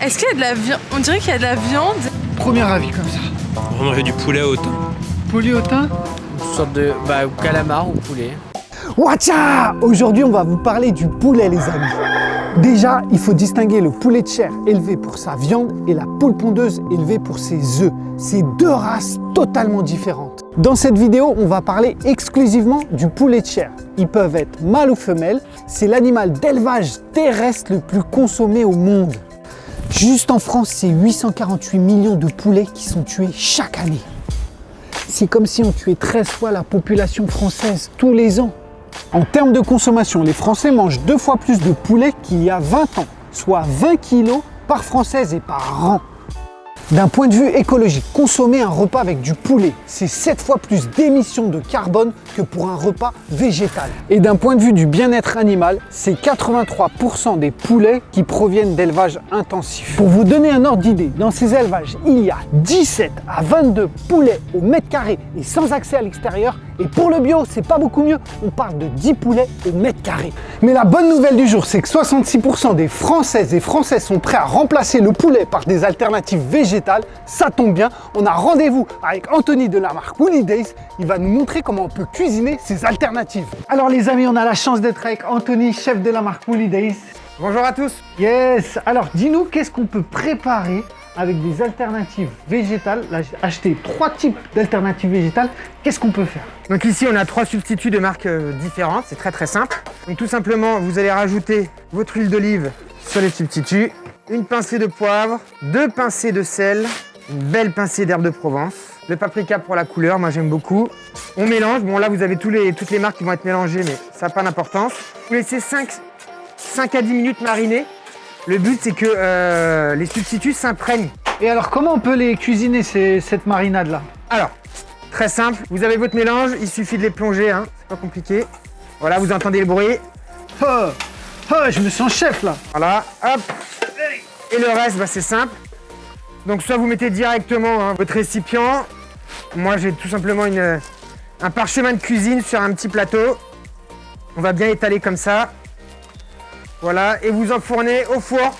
Est-ce qu'il y a de la viande? On dirait qu'il y a de la viande. Premier avis comme ça. On va manger du poulet au thym. Poulet au thym? Une sorte de calamar ou poulet. Watcha! Aujourd'hui, on va vous parler du poulet, les amis. Déjà, il faut distinguer le poulet de chair élevé pour sa viande et la poule pondeuse élevée pour ses œufs. C'est deux races totalement différentes. Dans cette vidéo, on va parler exclusivement du poulet de chair. Ils peuvent être mâles ou femelles. C'est l'animal d'élevage terrestre le plus consommé au monde. Juste en France, c'est 848 millions de poulets qui sont tués chaque année. C'est comme si on tuait 13 fois la population française tous les ans. En termes de consommation, les Français mangent 2 fois plus de poulet qu'il y a 20 ans, soit 20 kg par Française et par an. D'un point de vue écologique, consommer un repas avec du poulet, c'est 7 fois plus d'émissions de carbone que pour un repas végétal. Et d'un point de vue du bien-être animal, c'est 83% des poulets qui proviennent d'élevages intensifs. Pour vous donner un ordre d'idée, dans ces élevages, il y a 17 à 22 poulets au mètre carré et sans accès à l'extérieur. Et pour le bio, c'est pas beaucoup mieux, on parle de 10 poulets au mètre carré. Mais la bonne nouvelle du jour, c'est que 66% des Françaises et Français sont prêts à remplacer le poulet par des alternatives végétales. Ça tombe bien, on a rendez-vous avec Anthony de la marque Woolly Days. Il va nous montrer comment on peut cuisiner ces alternatives. Alors les amis, on a la chance d'être avec Anthony, chef de la marque Woolly Days. Bonjour à tous. Yes. Alors dis-nous, qu'est-ce qu'on peut préparer avec des alternatives végétales? Là, j'ai acheté 3 types d'alternatives végétales. Qu'est-ce qu'on peut faire? Donc ici, on a 3 substituts de marques différentes. C'est très simple. Donc tout simplement, vous allez rajouter votre huile d'olive sur les substituts, une pincée de poivre, 2 pincées de sel, une belle pincée d'herbe de Provence, le paprika pour la couleur, moi j'aime beaucoup. On mélange. Bon là, vous avez toutes les marques qui vont être mélangées, mais ça n'a pas d'importance. Vous laissez 5 à 10 minutes mariner. Le but, c'est que les substituts s'imprègnent. Et alors, comment on peut les cuisiner, cette marinade-là? Alors, très simple. Vous avez votre mélange, il suffit de les plonger, hein. C'est pas compliqué. Voilà, vous entendez le bruit. Je me sens chef, là. Voilà, hop. Et le reste, c'est simple. Donc, soit vous mettez directement votre récipient. Moi, j'ai tout simplement un parchemin de cuisine sur un petit plateau. On va bien étaler comme ça. Voilà, et vous enfournez au four,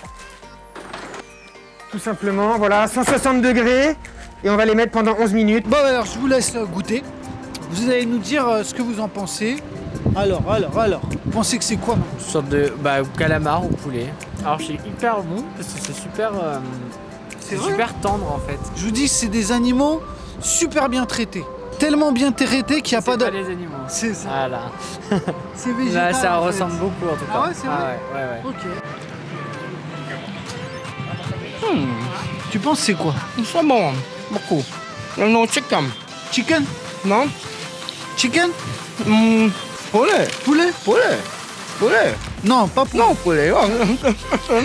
tout simplement, voilà, 160 degrés, et on va les mettre pendant 11 minutes. Bon, alors, je vous laisse goûter. Vous allez nous dire ce que vous en pensez. Alors, vous pensez que c'est quoi, maintenant? Une sorte de calamar ou poulet. Alors c'est hyper bon, parce que c'est super, super tendre en fait. Je vous dis, c'est des animaux super bien traités. Tellement bien traités qu'il n'y a pas de... C'est pas les animaux. C'est ça. Voilà. C'est végétal. Là, ça en fait. ressemble beaucoup en tout cas. Ah ouais, c'est vrai? Ouais. Ok. Tu penses c'est quoi? C'est bon, beaucoup. Non, chicken. Chicken? Non? Chicken? Poulet. Poulet? Poulet. Poulet. Non, pas poulet. Non, poulet.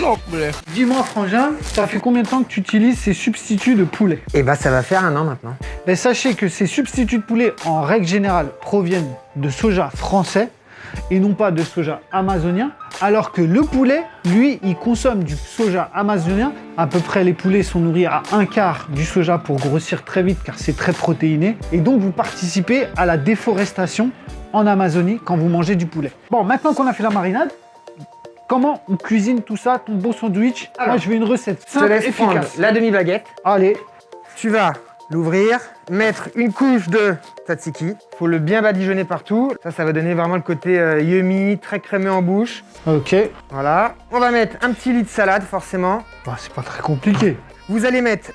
Non, poulet. Dis-moi, Frangin, ça fait combien de temps que tu utilises ces substituts de poulet? Et ça va faire 1 an maintenant. Mais sachez que ces substituts de poulet, en règle générale, proviennent de soja français et non pas de soja amazonien, alors que le poulet, lui, il consomme du soja amazonien. À peu près, les poulets sont nourris à 1/4 du soja pour grossir très vite, car c'est très protéiné. Et donc, vous participez à la déforestation en Amazonie quand vous mangez du poulet. Bon, maintenant qu'on a fait la marinade, comment on cuisine tout ça, ton beau sandwich? Alors, moi, je veux une recette Je te simple, laisse prendre efficace. la demi-baguette. Allez, Tu vas l'ouvrir, mettre une couche de tzatziki. Faut le bien badigeonner partout. Ça va donner vraiment le côté yummy, très crémeux en bouche. ok. Voilà. On va mettre un petit lit de salade, forcément. Bah, c'est pas très compliqué. Vous allez mettre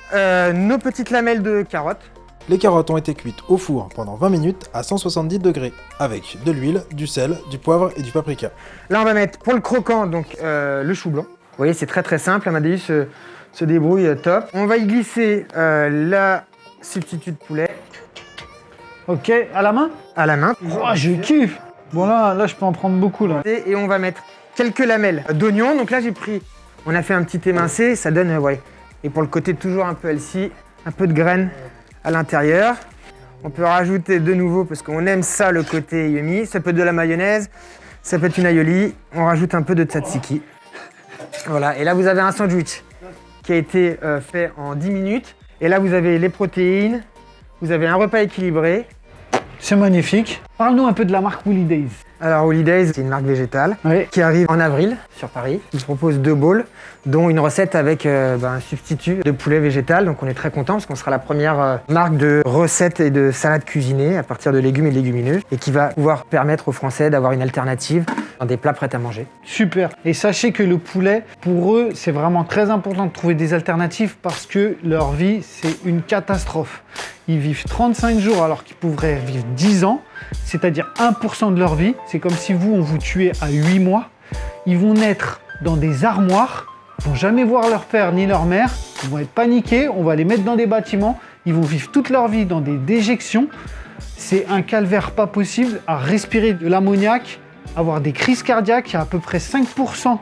nos petites lamelles de carottes. Les carottes ont été cuites au four pendant 20 minutes à 170 degrés, avec de l'huile, du sel, du poivre et du paprika. Là, on va mettre pour le croquant, donc le chou blanc. Vous voyez, c'est très simple. Amadeus se débrouille top. On va y glisser la substitut de poulet Ok, à la main? à la main. Oh, je kiffe. Bon, là, je peux en prendre beaucoup, là. Et on va mettre quelques lamelles d'oignon. Donc là, on a fait un petit émincé, ça donne, ouais. Et pour le côté toujours un peu healthy, un peu de graines à l'intérieur. On peut rajouter de nouveau, parce qu'on aime ça, le côté yummy. Ça peut être de la mayonnaise, ça peut être une aioli. On rajoute un peu de tzatziki. Voilà, et là, vous avez un sandwich qui a été fait en 10 minutes. Et là, vous avez les protéines, vous avez un repas équilibré. C'est magnifique. Parle-nous un peu de la marque Woolly Days. Alors Holidays, c'est une marque végétale Oui. qui arrive en avril sur Paris. Ils proposent 2 bowls, dont une recette avec un substitut de poulet végétal. Donc on est très content parce qu'on sera la première marque de recettes et de salades cuisinées à partir de légumes et de légumineux et qui va pouvoir permettre aux Français d'avoir une alternative dans des plats prêts à manger. Super. Et sachez que le poulet, pour eux, c'est vraiment très important de trouver des alternatives parce que leur vie, c'est une catastrophe. Ils vivent 35 jours alors qu'ils pourraient vivre 10 ans, c'est-à-dire 1% de leur vie. C'est comme si vous, on vous tuait à 8 mois. Ils vont naître dans des armoires, ils vont jamais voir leur père ni leur mère, ils vont être paniqués, on va les mettre dans des bâtiments, ils vont vivre toute leur vie dans des déjections. C'est un calvaire pas possible à respirer de l'ammoniac, avoir des crises cardiaques. Il y a à peu près 5%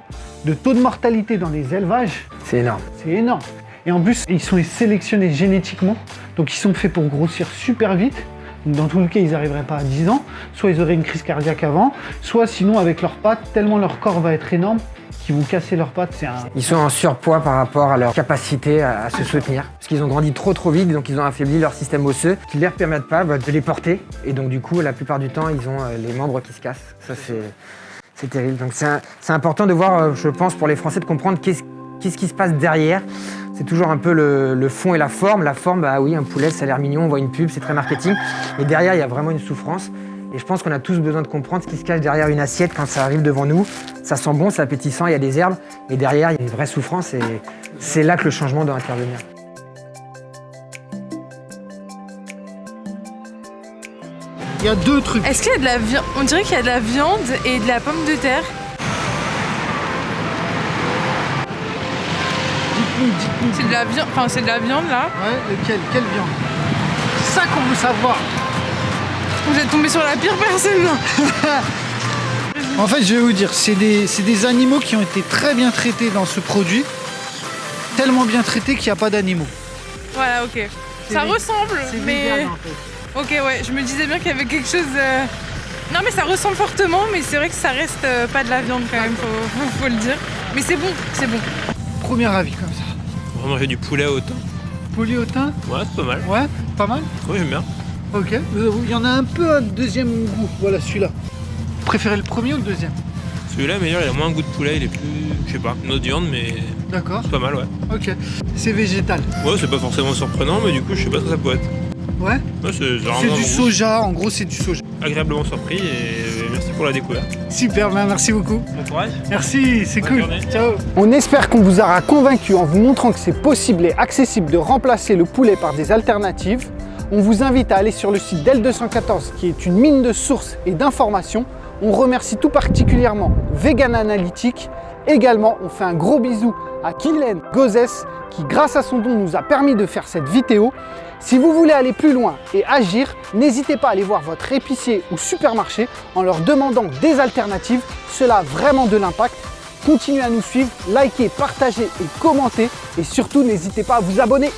de taux de mortalité dans les élevages. C'est énorme. C'est énorme. Et en plus, ils sont sélectionnés génétiquement, donc ils sont faits pour grossir super vite. Donc dans tous les cas, ils n'arriveraient pas à 10 ans. Soit ils auraient une crise cardiaque avant, soit sinon avec leurs pattes, tellement leur corps va être énorme qu'ils vont casser leurs pattes. Ils sont en surpoids par rapport à leur capacité à se soutenir. Parce qu'ils ont grandi trop vite, donc ils ont affaibli leur système osseux qui ne leur permettent pas de les porter. Et donc du coup, la plupart du temps, ils ont les membres qui se cassent. Ça, c'est terrible. Donc c'est important de voir, je pense, pour les Français, de comprendre qu'est-ce qui se passe derrière. C'est toujours un peu le fond et la forme. La forme, bah oui, un poulet, ça a l'air mignon, on voit une pub, c'est très marketing. Mais derrière, il y a vraiment une souffrance. Et je pense qu'on a tous besoin de comprendre ce qui se cache derrière une assiette quand ça arrive devant nous. Ça sent bon, c'est appétissant, il y a des herbes. Et derrière, il y a une vraie souffrance et c'est là que le changement doit intervenir. Il y a 2 trucs. Est-ce qu'il y a de la viande? On dirait qu'il y a de la viande et de la pomme de terre. Dites-nous. C'est de la viande, enfin c'est de la viande là. Ouais, lequel? Quelle viande? C'est ça qu'on veut savoir. Vous êtes tombé sur la pire personne. En fait, je vais vous dire, c'est des animaux qui ont été très bien traités dans ce produit. Tellement bien traités qu'il n'y a pas d'animaux. Voilà, ok. Ça ressemble, mais... vegan, en fait. Ok, ouais, je me disais bien qu'il y avait quelque chose... Non mais ça ressemble fortement, mais c'est vrai que ça reste pas de la viande quand même, faut le dire. Mais c'est bon, c'est bon. Premier avis comme ça. On va manger du poulet au thym. Poulet au thym? Ouais, c'est pas mal. Ouais, pas mal. Oui, j'aime bien. Ok. Il y en a un peu un deuxième goût. Voilà, celui-là. Vous préférez le premier ou le deuxième? Celui-là, meilleur, il a moins un goût de poulet, il est plus, je sais pas, une autre viande, mais D'accord. c'est pas mal, ouais. Ok. C'est végétal. Ouais, c'est pas forcément surprenant, mais du coup, je sais pas ce que ça peut être. Ouais. Ouais, c'est C'est vraiment du soja. En gros, c'est du soja. agréablement surpris et merci pour la découverte. Super, merci beaucoup. Bon courage. Merci, c'est Bonne cool. journée. Ciao. On espère qu'on vous aura convaincu en vous montrant que c'est possible et accessible de remplacer le poulet par des alternatives. On vous invite à aller sur le site d'L214 qui est une mine de sources et d'informations. On remercie tout particulièrement Vegan Analytic. Également, on fait un gros bisou à Kylen Gozès qui, grâce à son don, nous a permis de faire cette vidéo. Si vous voulez aller plus loin et agir, n'hésitez pas à aller voir votre épicier ou supermarché en leur demandant des alternatives. Cela a vraiment de l'impact. Continuez à nous suivre, likez, partagez et commentez. Et surtout, n'hésitez pas à vous abonner.